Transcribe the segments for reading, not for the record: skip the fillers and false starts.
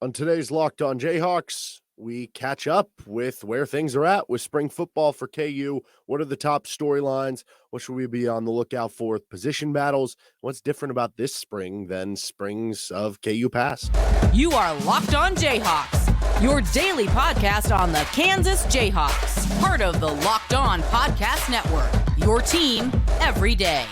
On today's Locked On Jayhawks, we catch up with where things are at with spring football for KU. What are the top storylines? What should we be on the lookout for with position battles? What's different about this spring than springs of KU past? You are Locked On Jayhawks, your daily podcast on the Kansas Jayhawks, part of the Locked On Podcast Network, your team every day.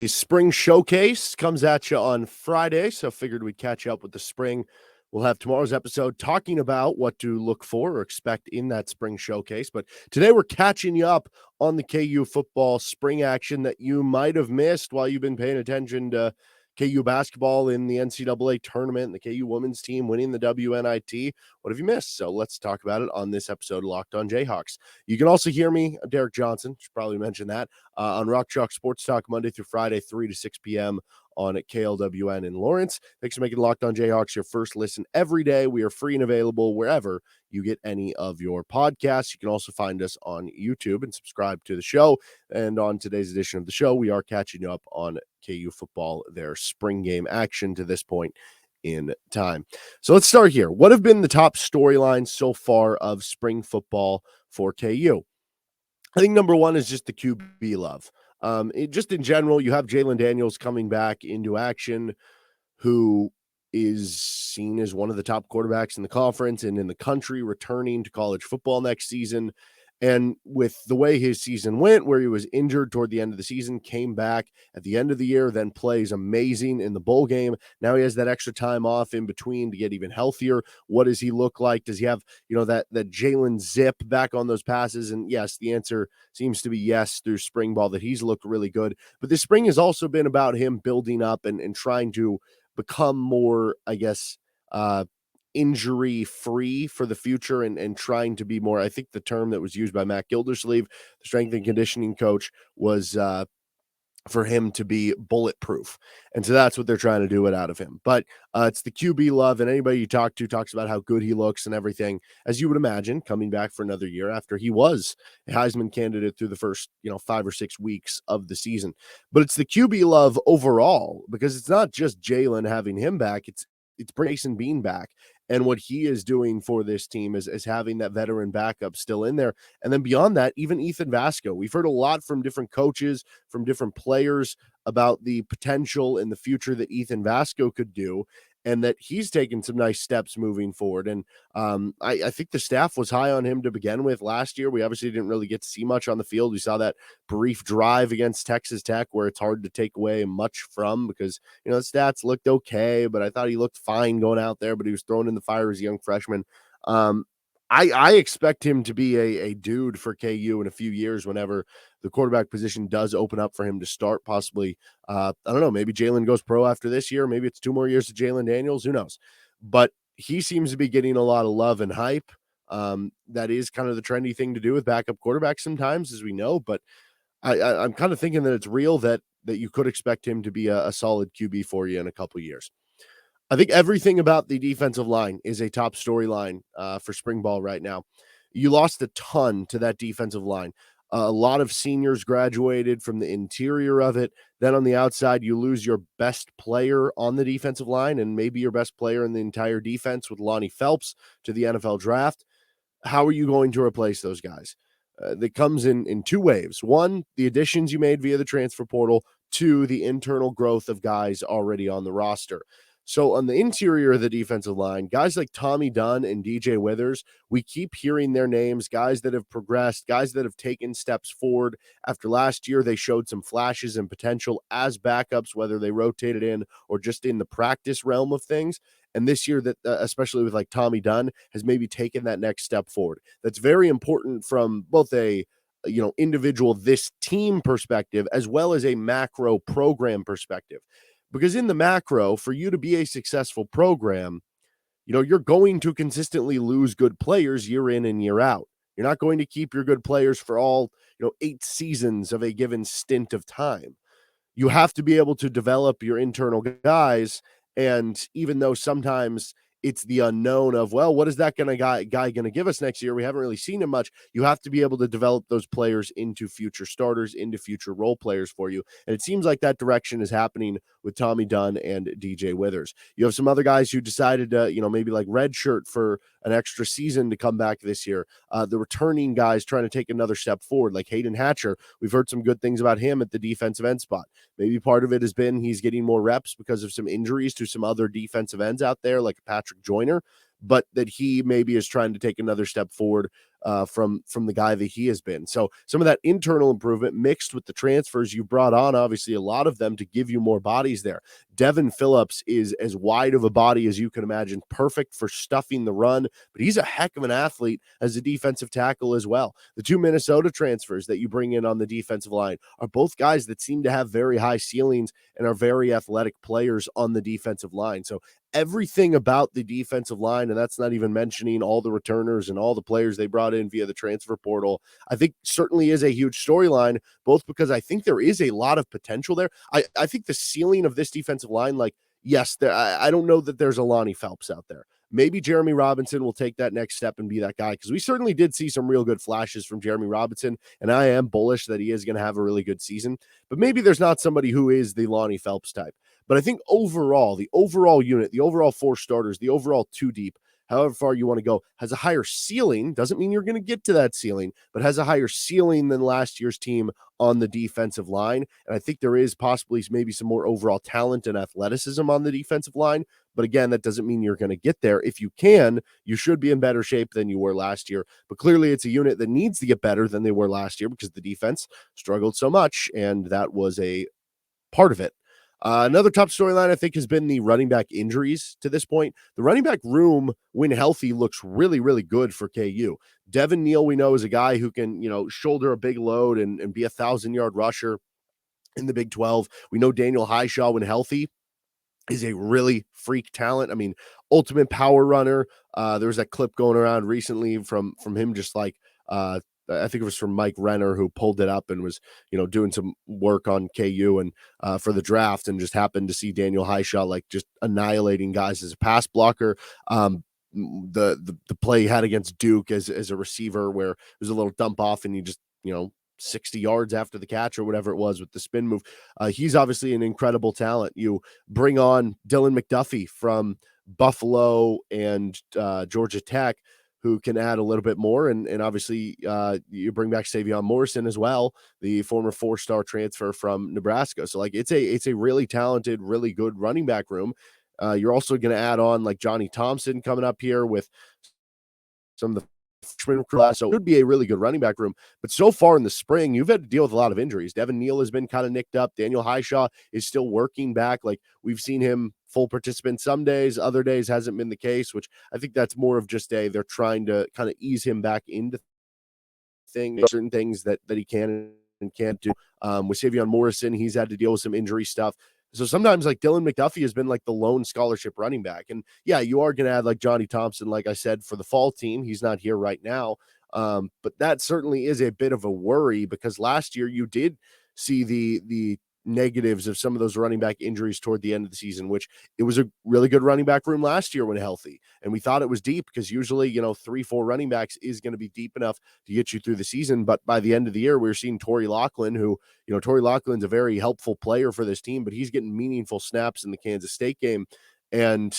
The spring showcase comes at you on Friday, so figured we'd catch up with the spring. We'll have tomorrow's episode talking about what to look for or expect in that spring showcase. But today we're catching you up on the KU football spring action that you might have missed while you've been paying attention to KU basketball in the NCAA tournament, the KU women's team winning the WNIT. What have you missed? So let's talk about it on this episode of Locked On Jayhawks. You can also hear me, Derek Johnson, should probably mention that, on Rock Chalk Sports Talk Monday through Friday, 3 to 6 p.m. on KLWN in Lawrence. Thanks for making Locked On Jayhawks your first listen every day. We are free and available wherever you get any of your podcasts. You can also find us on YouTube and subscribe to the show. And on today's edition of the show, we are catching you up on KU football, their spring game action to this point in time. So let's start here. What have been the top storylines so far of spring football for KU? I think number one is just the QB love. Just in general, you have Jalon Daniels coming back into action, who is seen as one of the top quarterbacks in the conference and in the country, returning to college football next season. And with the way his season went, where he was injured toward the end of the season, came back at the end of the year, then plays amazing in the bowl game. Now he has that extra time off in between to get even healthier. What does he look like? Does he have, that Jalen zip back on those passes? And yes, the answer seems to be yes through spring ball, that he's looked really good. But this spring has also been about him building up and trying to become more, injury free for the future and trying to be more. I think the term that was used by Matt Gildersleeve, the strength and conditioning coach, was for him to be bulletproof. And so that's what they're trying to do it out of him. But it's the QB love, and anybody you talk to talks about how good he looks and everything, as you would imagine, coming back for another year after he was a Heisman candidate through the first 5 or 6 weeks of the season. But it's the QB love overall, because it's not just Jalon having him back, it's Brayson Bean back, and what he is doing for this team is having that veteran backup still in there. And then beyond that, even Ethan Vasco. We've heard a lot from different coaches, from different players, about the potential in the future that Ethan Vasco could do, and that he's taken some nice steps moving forward. And I think the staff was high on him to begin with last year. We obviously didn't really get to see much on the field. We saw that brief drive against Texas Tech where it's hard to take away much from, because, the stats looked okay, but I thought he looked fine going out there, but he was thrown in the fire as a young freshman. I expect him to be a dude for KU in a few years whenever the quarterback position does open up for him to start, possibly. I don't know, maybe Jalon goes pro after this year. Maybe it's 2 more years to Jalon Daniels. Who knows? But he seems to be getting a lot of love and hype. That is kind of the trendy thing to do with backup quarterbacks sometimes, as we know. But I'm kind of thinking that it's real that you could expect him to be a solid QB for you in a couple of years. I think everything about the defensive line is a top storyline for spring ball right now. You lost a ton to that defensive line. A lot of seniors graduated from the interior of it. Then on the outside, you lose your best player on the defensive line and maybe your best player in the entire defense with Lonnie Phelps to the NFL draft. How are you going to replace those guys? That comes in 2 waves. 1, the additions you made via the transfer portal. 2, the internal growth of guys already on the roster. So on the interior of the defensive line, guys like Tommy Dunn and DJ Withers, we keep hearing their names, guys that have progressed, guys that have taken steps forward. After last year, they showed some flashes and potential as backups, whether they rotated in or just in the practice realm of things. And this year, that especially with like Tommy Dunn, has maybe taken that next step forward. That's very important from both a individual, this team perspective, as well as a macro program perspective. Because in the macro, for you to be a successful program, you're going to consistently lose good players year in and year out. You're not going to keep your good players for all, 8 seasons of a given stint of time. You have to be able to develop your internal guys. And even though sometimes it's the unknown of, well, what is that guy going to give us next year? We haven't really seen him much. You have to be able to develop those players into future starters, into future role players for you. And it seems like that direction is happening with Tommy Dunn and DJ Withers. You have some other guys who decided to, maybe like redshirt for an extra season to come back this year. The returning guys trying to take another step forward, like Hayden Hatcher. We've heard some good things about him at the defensive end spot. Maybe part of it has been he's getting more reps because of some injuries to some other defensive ends out there, like Patrick Joyner, but that he maybe is trying to take another step forward from the guy that he has been. So some of that internal improvement mixed with the transfers you brought on, obviously a lot of them to give you more bodies there. Devin Phillips is as wide of a body as you can imagine, perfect for stuffing the run, but he's a heck of an athlete as a defensive tackle as well. The two Minnesota transfers that you bring in on the defensive line are both guys that seem to have very high ceilings and are very athletic players on the defensive line. So everything about the defensive line, and that's not even mentioning all the returners and all the players they brought in via the transfer portal, I think certainly is a huge storyline, both because I think there is a lot of potential there. I think the ceiling of this defensive line, like, yes, I don't know that there's a Lonnie Phelps out there. Maybe Jeremy Robinson will take that next step and be that guy, because we certainly did see some real good flashes from Jeremy Robinson, and I am bullish that he is going to have a really good season. But maybe there's not somebody who is the Lonnie Phelps type. But I think overall, the overall unit, the overall four starters, the overall two deep, however far you want to go, has a higher ceiling. Doesn't mean you're going to get to that ceiling, but has a higher ceiling than last year's team on the defensive line. And I think there is possibly maybe some more overall talent and athleticism on the defensive line. But again, that doesn't mean you're going to get there. If you can, you should be in better shape than you were last year. But clearly it's a unit that needs to get better than they were last year because the defense struggled so much, and that was a part of it. Another top storyline, I think, has been the running back injuries to this point. The running back room, when healthy, looks really, really good for KU. Devin Neal, we know, is a guy who can, shoulder a big load and be 1,000-yard rusher in the Big 12. We know Daniel Highshaw, when healthy, is a really freak talent. I mean, ultimate power runner. There was that clip going around recently from him, just like, I think it was from Mike Renner, who pulled it up and was, doing some work on KU and for the draft, and just happened to see Daniel Highshaw like just annihilating guys as a pass blocker. The play he had against Duke as a receiver, where it was a little dump off and you just, 60 yards after the catch or whatever it was with the spin move. He's obviously an incredible talent. You bring on Dylan McDuffie from Buffalo and Georgia Tech, who can add a little bit more. And obviously you bring back Savion Morrison as well, the former 4-star transfer from Nebraska. So like it's a really talented, really good running back room. You're also going to add on like Johnny Thompson coming up here with some of the freshman class. So it would be a really good running back room. But so far in the spring, you've had to deal with a lot of injuries. Devin Neal has been kind of nicked up. Daniel Highshaw is still working back. Like, we've seen him full participant some days, other days hasn't been the case, which I think that's more of just they're trying to kind of ease him back into certain things that he can and can't do. With Savion Morrison, he's had to deal with some injury stuff. So sometimes like Dylan McDuffie has been like the lone scholarship running back. And yeah, you are going to add like Johnny Thompson, like I said, for the fall team. He's not here right now. But that certainly is a bit of a worry, because last year you did see the negatives of some of those running back injuries toward the end of the season, which it was a really good running back room last year when healthy. And we thought it was deep because usually, 3-4 running backs is going to be deep enough to get you through the season. But by the end of the year, we were seeing Torrey Lachlan, who, Torrey Lachlan's a very helpful player for this team, but he's getting meaningful snaps in the Kansas State game. And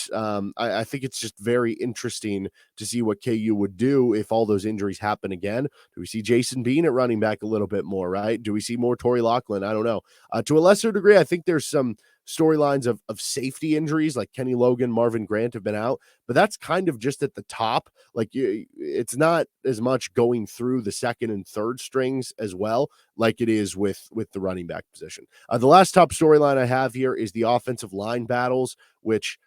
I think it's just very interesting to see what KU would do if all those injuries happen again. Do we see Jason Bean at running back a little bit more, right? Do we see more Torrey Lachlan? I don't know. To a lesser degree, I think there's some storylines of safety injuries, like Kenny Logan, Marvin Grant have been out, but that's kind of just at the top. Like it's not as much going through the second and third strings as well, like it is with the running back position. The last top storyline I have here is the offensive line battles, which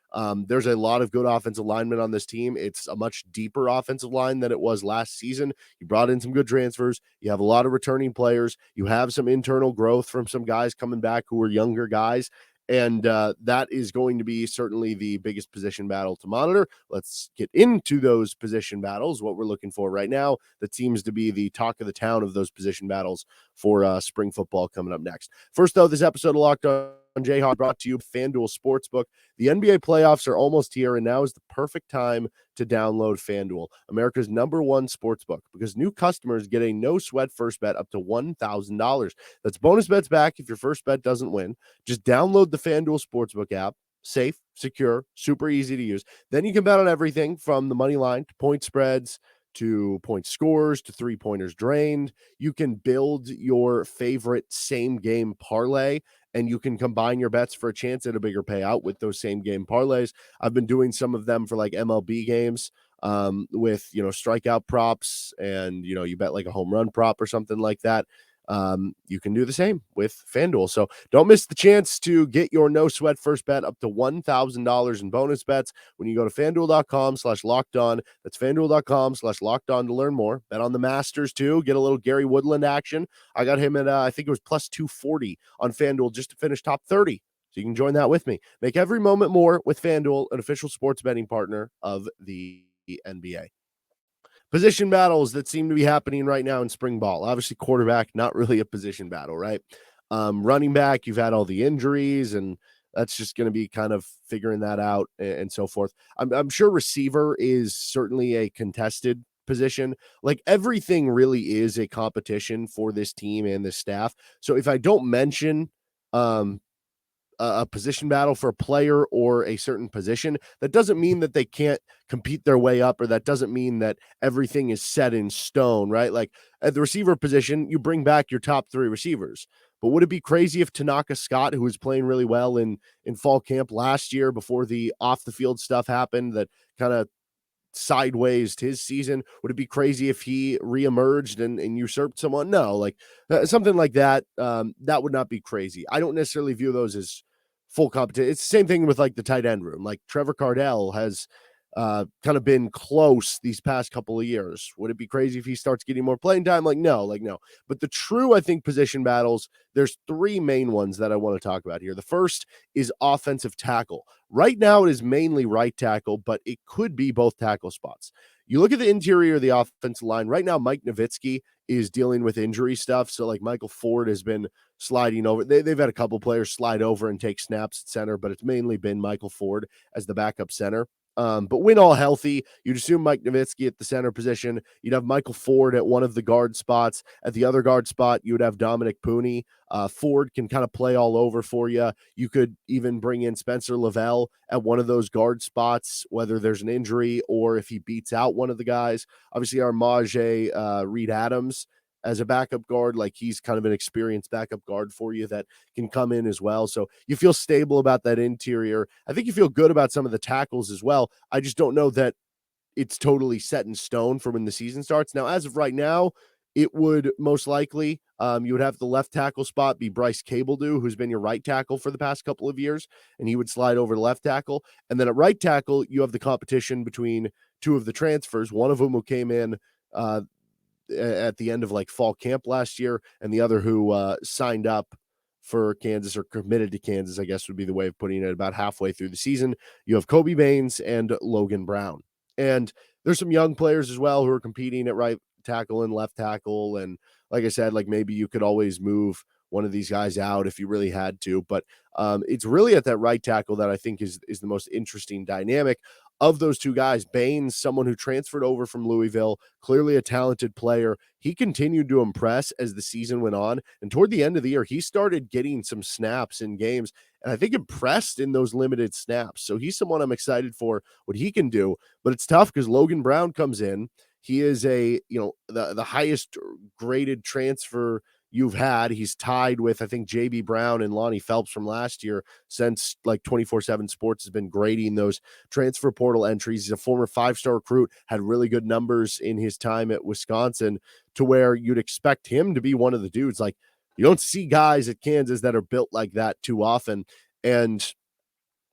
there's a lot of good offensive linemen on this team. It's a much deeper offensive line than it was last season. You brought in some good transfers. You have a lot of returning players. You have some internal growth from some guys coming back who are younger guys. And that is going to be certainly the biggest position battle to monitor. Let's get into those position battles, what we're looking for right now. That seems to be the talk of the town of those position battles for spring football coming up next. First, though, this episode of Locked On Jayhawks brought to you by FanDuel Sportsbook. The NBA playoffs are almost here, and now is the perfect time to download FanDuel, America's #1 sportsbook, because new customers get a no-sweat first bet up to $1,000. That's bonus bets back if your first bet doesn't win. Just download the FanDuel Sportsbook app. Safe, secure, super easy to use. Then you can bet on everything from the money line to point spreads to point scores to three-pointers drained. You can build your favorite same-game parlay, and you can combine your bets for a chance at a bigger payout with those same-game parlays. I've been doing some of them for like MLB games with, strikeout props, and, you bet like a home run prop or something like that. You can do the same with FanDuel. So don't miss the chance to get your no sweat first bet up to $1,000 in bonus bets when you go to FanDuel.com/lockedon. That's FanDuel.com/lockedon to learn more. Bet on the Masters too. Get a little Gary Woodland action. I got him at, I think it was plus 240 on FanDuel just to finish top 30. So you can join that with me. Make every moment more with FanDuel, an official sports betting partner of the NBA. Position battles that seem to be happening right now in spring ball. Obviously, quarterback, not really a position battle, right? Running back, you've had all the injuries, and that's just going to be kind of figuring that out and so forth. I'm sure receiver is certainly a contested position. Like everything really is a competition for this team and this staff. So if I don't mention a position battle for a player or a certain position, that doesn't mean that they can't compete their way up, or that doesn't mean that everything is set in stone, right? Like at the receiver position, you bring back your top 3 receivers. But would it be crazy if Tanaka Scott, who was playing really well in fall camp last year before the off the field stuff happened that kind of sideways his season, would it be crazy if he reemerged and usurped someone? No, like something like that. That would not be crazy. I don't necessarily view those as full competition. It's the same thing with like the tight end room. Like Trevor Cardell has kind of been close these past couple of years. Would it be crazy if he starts getting more playing time? No. But the true, I think, position battles, there's 3 main ones that I want to talk about here. The first is offensive tackle. Right now, it is mainly right tackle, but it could be both tackle spots. You look at the interior of the offensive line. Right now, Mike Nowitzki is dealing with injury stuff. So, like, Michael Ford has been sliding over. They've had a couple players slide over and take snaps at center, but it's mainly been Michael Ford as the backup center. But when all healthy, you'd assume Mike Nowitzki at the center position. You'd have Michael Ford at one of the guard spots. At the other guard spot, you would have Dominic Pooney. Ford can kind of play all over for you. You could even bring in Spencer Lavelle at one of those guard spots, whether there's an injury or if he beats out one of the guys. Obviously, Armajé Reed Adams as a backup guard, like he's kind of an experienced backup guard for you that can come in as well. So you feel stable about that interior. I think you feel good about some of the tackles as well. I just don't know that it's totally set in stone for when the season starts. Now, as of right now, it would most likely, you would have the left tackle spot be Bryce Cabledew, who's been your right tackle for the past couple of years, and he would slide over to left tackle. And then at right tackle, you have the competition between 2 of the transfers, one of whom who came in at the end of like fall camp last year, and the other who signed up for Kansas or committed to Kansas, I guess would be the way of putting it, about halfway through the season. You have Kobe Baynes and Logan Brown. And there's some young players as well who are competing at right tackle and left tackle. And like I said, like maybe you could always move one of these guys out if you really had to. But it's really at that right tackle that I think is the most interesting dynamic. Of those 2 guys, Baynes, someone who transferred over from Louisville, clearly a talented player. He continued to impress as the season went on. And toward the end of the year, he started getting some snaps in games, and I think impressed in those limited snaps. So he's someone I'm excited for what he can do. But it's tough because Logan Brown comes in. He is the highest graded transfer you've had. He's tied with, I think, JB Brown and Lonnie Phelps from last year, since like 24/7 Sports has been grading those transfer portal entries. He's a former 5-star recruit, had really good numbers in his time at Wisconsin, to where you'd expect him to be one of the dudes. Like, you don't see guys at Kansas that are built like that too often. And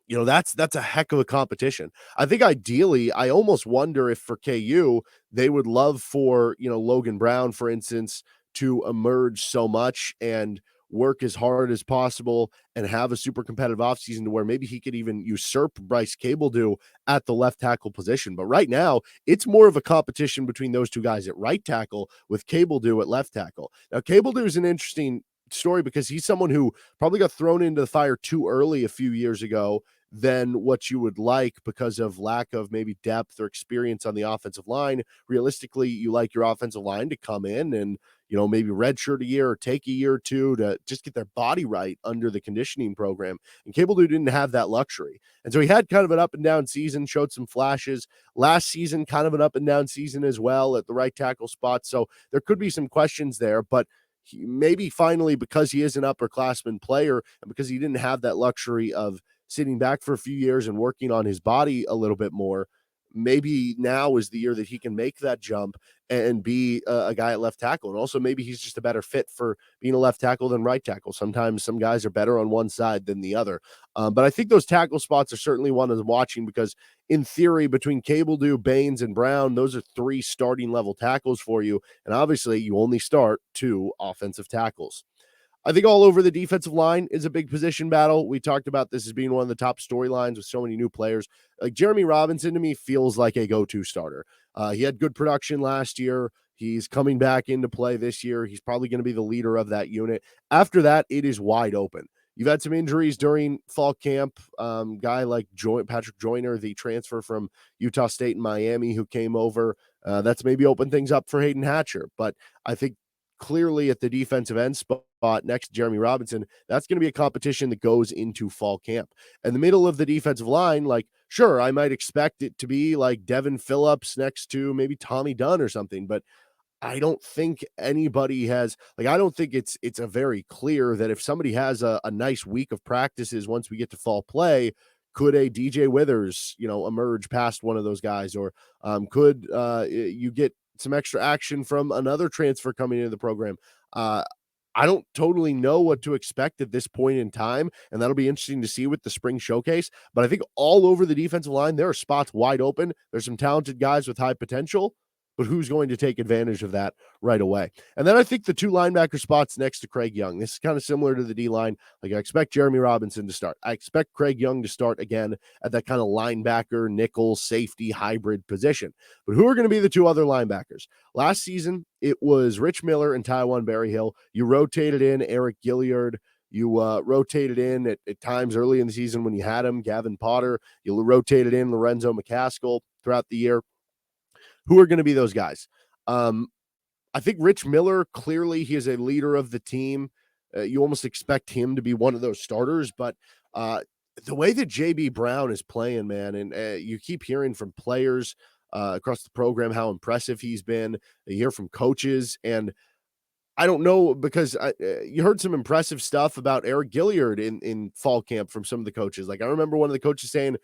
that's a heck of a competition. I think ideally, I almost wonder if for KU, they would love for, Logan Brown, for instance, to emerge so much and work as hard as possible and have a super competitive offseason to where maybe he could even usurp Bryce Cabledew at the left tackle position. But right now, it's more of a competition between those 2 guys at right tackle with Cabledew at left tackle. Now, Cabledew is an interesting story because he's someone who probably got thrown into the fire too early a few years ago than what you would like because of lack of maybe depth or experience on the offensive line. Realistically, you like your offensive line to come in and, maybe redshirt a year or take a year or two to just get their body right under the conditioning program. And Cable Dude didn't have that luxury. And so he had kind of an up and down season, showed some flashes. Last season, kind of an up and down season as well at the right tackle spot. So there could be some questions there, but maybe finally, because he is an upperclassman player and because he didn't have that luxury of sitting back for a few years and working on his body a little bit more, maybe now is the year that he can make that jump and be a guy at left tackle. And also maybe he's just a better fit for being a left tackle than right tackle. Sometimes some guys are better on one side than the other. But I think those tackle spots are certainly one of them watching because in theory, between Cable Dude, Baynes, and Brown, those are 3 starting level tackles for you. And obviously you only start 2 offensive tackles. I think all over the defensive line is a big position battle. We talked about this as being one of the top storylines with so many new players. Like Jeremy Robinson to me feels like a go-to starter. He had good production last year. He's coming back into play this year. He's probably going to be the leader of that unit. After that, it is wide open. You've had some injuries during fall camp. Guy like Patrick Joyner, the transfer from Utah State and Miami who came over. That's maybe opened things up for Hayden Hatcher. But I think clearly at the defensive end spot next to Jeremy Robinson, that's going to be a competition that goes into fall camp. And the middle of the defensive line, like, sure, I might expect it to be like Devin Phillips next to maybe Tommy Dunn or something, but I don't think anybody has, I don't think it's a very clear that if somebody has a nice week of practices once we get to fall play, could a DJ Withers, emerge past one of those guys, or could you get some extra action from another transfer coming into the program? I don't totally know what to expect at this point in time, and that'll be interesting to see with the spring showcase. But I think all over the defensive line, there are spots wide open. There's some talented guys with high potential, but who's going to take advantage of that right away? And then I think the 2 linebacker spots next to Craig Young. This is kind of similar to the D-line. Like, I expect Jeremy Robinson to start. I expect Craig Young to start again at that kind of linebacker, nickel, safety, hybrid position. But who are going to be the 2 other linebackers? Last season, it was Rich Miller and Tywan Berryhill. You rotated in Eric Gilliard. You rotated in at times early in the season when you had him, Gavin Potter. You rotated in Lorenzo McCaskill throughout the year. Who are going to be those guys? I think Rich Miller, clearly he is a leader of the team. You almost expect him to be one of those starters, but the way that JB Brown is playing, man, and you keep hearing from players across the program how impressive he's been. You hear from coaches, and I don't know, because you heard some impressive stuff about Eric Gilliard in fall camp from some of the coaches. Like, I remember one of the coaches saying,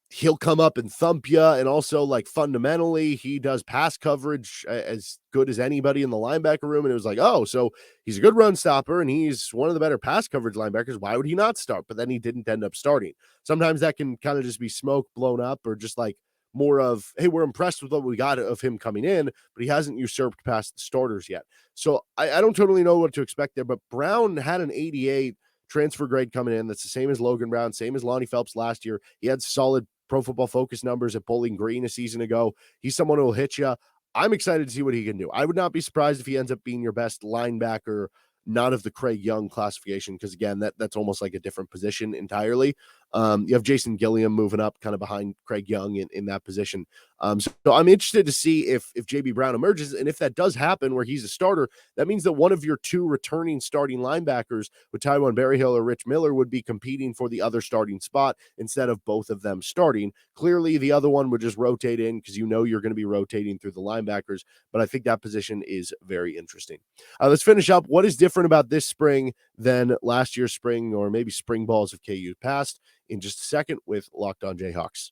he'll come up and thump you. And also, like, fundamentally, he does pass coverage as good as anybody in the linebacker room. And it was like, oh, so he's a good run stopper and he's one of the better pass coverage linebackers. Why would he not start? But then he didn't end up starting. Sometimes that can kind of just be smoke blown up, or just like more of, hey, we're impressed with what we got of him coming in, but he hasn't usurped past the starters yet. So I don't totally know what to expect there, but Brown had an 88 transfer grade coming in. That's the same as Logan Brown, same as Lonnie Phelps last year. He had solid Pro Football Focus numbers at Bowling Green a season ago. He's someone who will hit you. I'm excited to see what he can do. I would not be surprised if he ends up being your best linebacker, not of the Craig Young classification, because again, that's almost like a different position entirely. You have Jason Gilliam moving up kind of behind Craig Young in that position. So I'm interested to see if JB Brown emerges, and if that does happen where he's a starter, that means that one of your 2 returning starting linebackers with Tywan Berryhill or Rich Miller would be competing for the other starting spot instead of both of them starting. Clearly, the other one would just rotate in because you're going to be rotating through the linebackers, but I think that position is very interesting. Let's finish up. What is different about this spring than last year's spring, or maybe spring balls of KU past, in just a second with Locked On Jayhawks.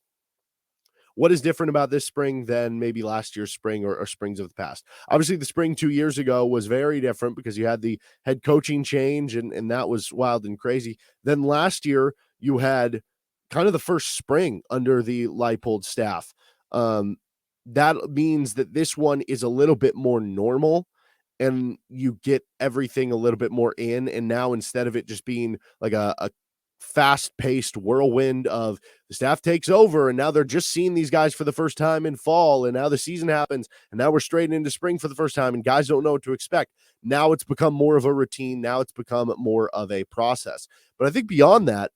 What is different about this spring than maybe last year's spring or springs of the past? Obviously, the spring 2 years ago was very different because you had the head coaching change, and that was wild and crazy. Then last year, you had kind of the first spring under the Leipold staff. That means that this one is a little bit more normal, and you get everything a little bit more in. And now, instead of it just being like a fast-paced whirlwind of the staff takes over, and now they're just seeing these guys for the first time in fall, and now the season happens, and now we're straight into spring for the first time, and guys don't know what to expect. Now it's become more of a routine. Now it's become more of a process. But I think beyond that,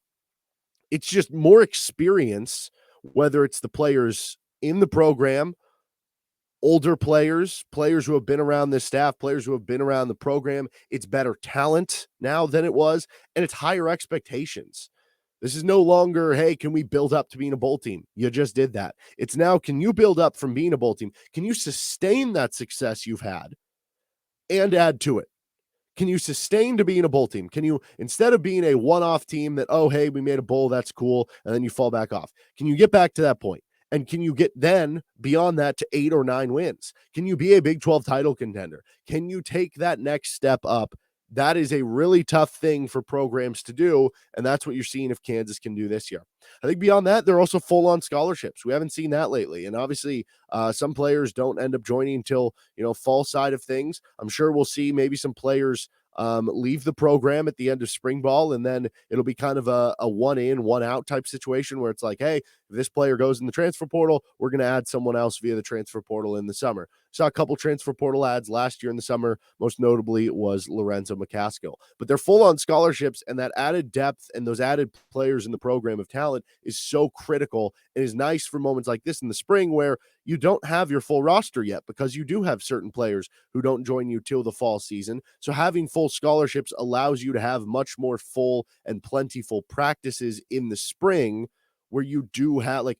it's just more experience, whether it's the players in the program, older players, players who have been around this staff, players who have been around the program. It's better talent now than it was, and it's higher expectations. This is no longer, hey, can we build up to being a bowl team? You just did that. It's now, can you build up from being a bowl team? Can you sustain that success you've had and add to it? Can you sustain to being a bowl team? Can you, instead of being a one-off team that, oh, hey, we made a bowl, that's cool, and then you fall back off, can you get back to that point? And can you get then beyond that to 8 or 9 wins? Can you be a Big 12 title contender? Can you take that next step up? That is a really tough thing for programs to do, and that's what you're seeing if Kansas can do this year. I think beyond that, they're also full-on scholarships. We haven't seen that lately, and obviously some players don't end up joining until, fall side of things. I'm sure we'll see maybe some players leave the program at the end of spring ball, and then it'll be kind of a one in, one out type situation where it's like, hey, if this player goes in the transfer portal, we're going to add someone else via the transfer portal in the summer. Saw a couple transfer portal ads last year in the summer. Most notably was Lorenzo McCaskill. But they're full on scholarships, and that added depth and those added players in the program of talent is so critical and is nice for moments like this in the spring where you don't have your full roster yet because you do have certain players who don't join you till the fall season. So having full scholarships allows you to have much more full and plentiful practices in the spring where you do have, like,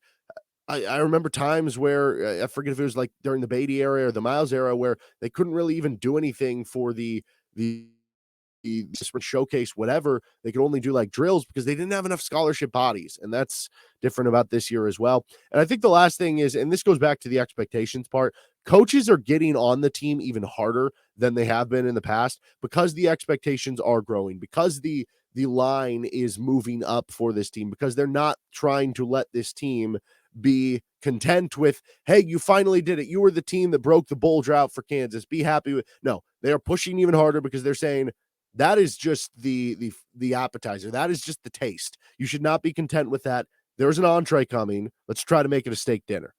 I remember times where I forget if it was like during the Beatty era or the Miles era where they couldn't really even do anything for the spring showcase, whatever. They could only do like drills because they didn't have enough scholarship bodies. And that's different about this year as well. And I think the last thing is, and this goes back to the expectations part, coaches are getting on the team even harder than they have been in the past because the expectations are growing, because the line is moving up for this team, because they're not trying to let this team be content with, hey, you finally did it. You were the team that broke the bowl drought for Kansas. Be happy with. No, they are pushing even harder because they're saying that is just the appetizer. That is just the taste. You should not be content with that. There's an entree coming. Let's try to make it a steak dinner.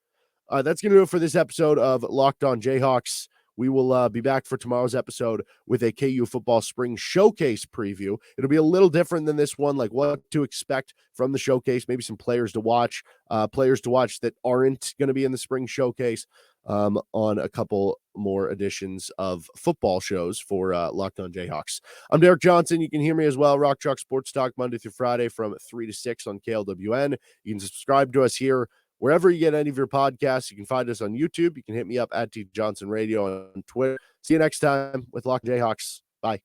That's going to do it for this episode of Locked On Jayhawks. We will be back for tomorrow's episode with a KU football spring showcase preview. It'll be a little different than this one, like what to expect from the showcase, maybe some players to watch that aren't going to be in the spring showcase, on a couple more editions of football shows for Locked On Jayhawks. I'm Derek Johnson. You can hear me as well, Rock Chalk Sports Talk, Monday through Friday from 3 to 6 on KLWN. You can subscribe to us here wherever you get any of your podcasts. You can find us on YouTube. You can hit me up at T Johnson Radio on Twitter. See you next time with Locked On Jayhawks. Bye.